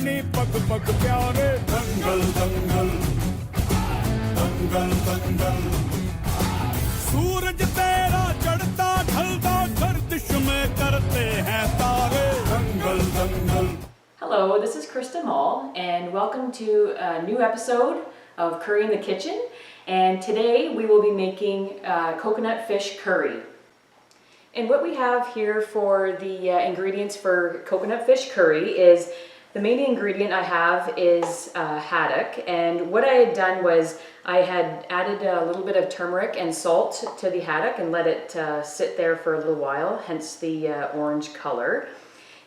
अपनी पग पग प्यारे दंगल दंगल दंगल दंगल सूरज तेरा चढ़ता ढलता गर्दिश में करते हैं तारे दंगल दंगल. Hello, this is Krista and welcome to a new episode of Curry in the Kitchen. And today we will be making coconut fish curry. And what we have here for the ingredients for coconut fish curry is, the main ingredient I have is haddock. And what I had done was I had added a little bit of turmeric and salt to the haddock and let it sit there for a little while, hence the orange color.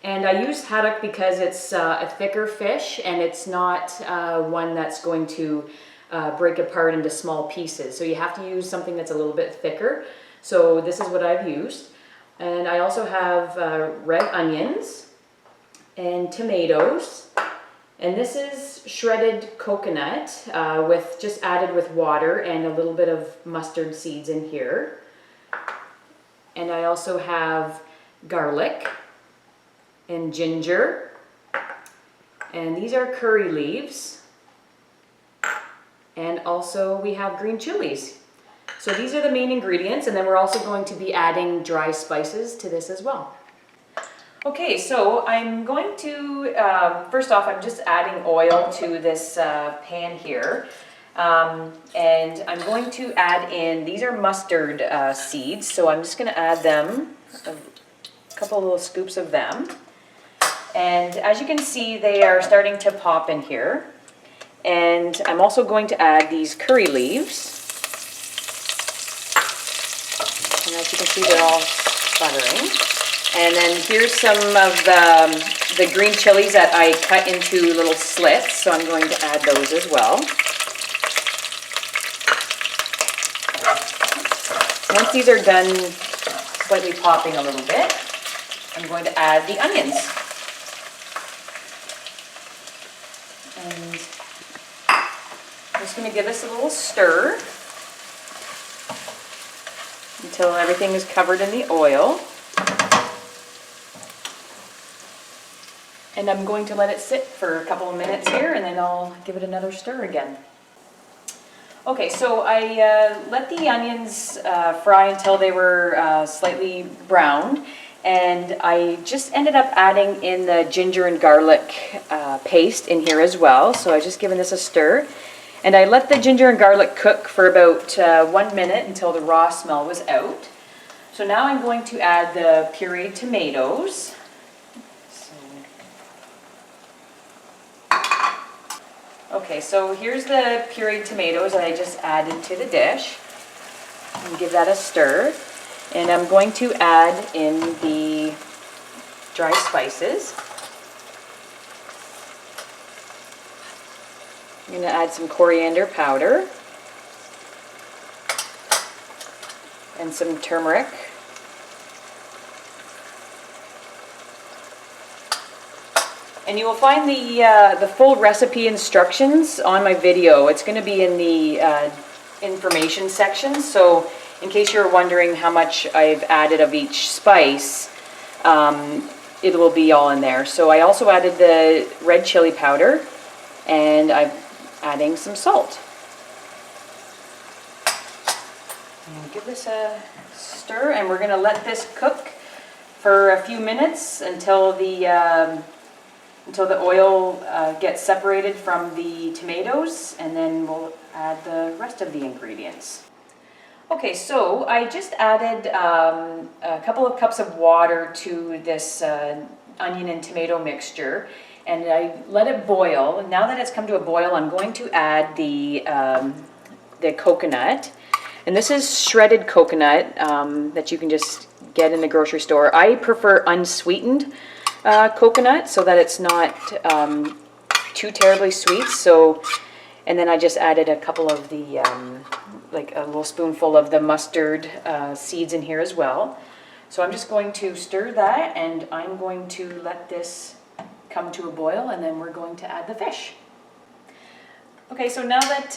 And I used haddock because it's a thicker fish and it's not one that's going to break apart into small pieces. So you have to use something that's a little bit thicker. So this is what I've used. And I also have red onions and tomatoes. And this is shredded coconut with just added with water and a little bit of mustard seeds in here. And I also have garlic and ginger, and these are curry leaves, and also we have green chilies. So these are the main ingredients, and then we're also going to be adding dry spices to this as well. Okay, so I'm going to, first off, I'm just adding oil to this pan here, and I'm going to add in, these are mustard seeds, so I'm just going to add them, a couple little scoops of them. And as you can see, they are starting to pop in here. And I'm also going to add these curry leaves. And as you can see, they're all sputtering. And then here's some of the green chilies that I cut into little slits. So I'm going to add those as well. Once these are done slightly popping a little bit, I'm going to add the onions. And I'm just going to give this a little stir until everything is covered in the oil. And I'm going to let it sit for a couple of minutes here, and then I'll give it another stir again. Okay, so I let the onions fry until they were slightly browned. And I just ended up adding in the ginger and garlic paste in here as well. So I just given this a stir. And I let the ginger and garlic cook for about 1 minute until the raw smell was out. So now I'm going to add the pureed tomatoes. Okay, so here's the pureed tomatoes that I just added to the dish. And give that a stir. And I'm going to add in the dry spices. I'm going to add some coriander powder and some turmeric. And you will find the full recipe instructions on my video. It's going to be in the information section. So in case you're wondering how much I've added of each spice, it will be all in there. So I also added the red chili powder, and I'm adding some salt. And give this a stir, and we're going to let this cook for a few minutes until the oil gets separated from the tomatoes, and then we'll add the rest of the ingredients. Okay, so I just added a couple of cups of water to this onion and tomato mixture, and I let it boil. And now that it's come to a boil, I'm going to add the coconut. And this is shredded coconut that you can just get in the grocery store. I prefer unsweetened coconut so that it's not too terribly sweet. So, and then I just added a couple of the like a little spoonful of the mustard seeds in here as well. So I'm just going to stir that, and I'm going to let this come to a boil, and then we're going to add the fish. Okay, so now that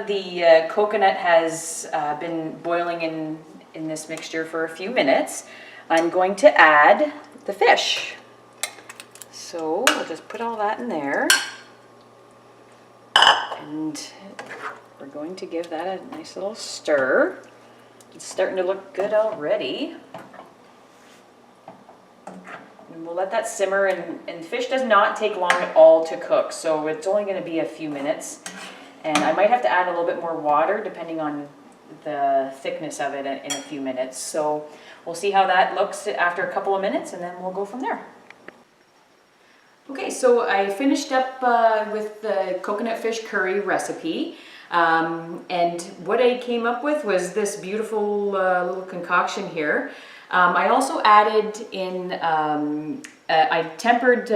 the coconut has been boiling in this mixture for a few minutes, I'm going to add the fish. So we'll just put all that in there. And we're going to give that a nice little stir. It's starting to look good already. And we'll let that simmer, and fish does not take long at all to cook, so it's only going to be a few minutes. And I might have to add a little bit more water depending on the thickness of it in a few minutes. So we'll see how that looks after a couple of minutes, and then we'll go from there. Okay, so I finished up with the coconut fish curry recipe. And what I came up with was this beautiful little concoction here. I also added in, I tempered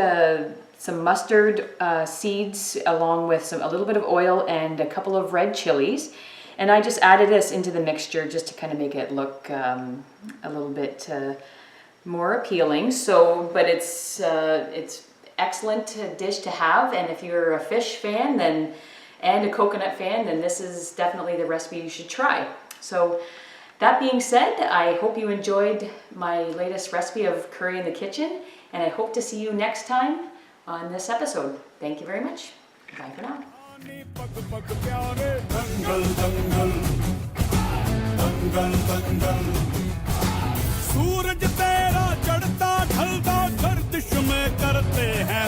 some mustard seeds along with a little bit of oil and a couple of red chilies. And I just added this into the mixture just to kind of make it look a little bit more appealing. So, but it's excellent dish to have. And if you're a fish fan and a coconut fan, then this is definitely the recipe you should try. So that being said, I hope you enjoyed my latest recipe of curry in the kitchen, and I hope to see you next time on this episode. Thank you very much. Bye for now. सूरज तेरा चढ़ता ढलता गर्दिश में करते हैं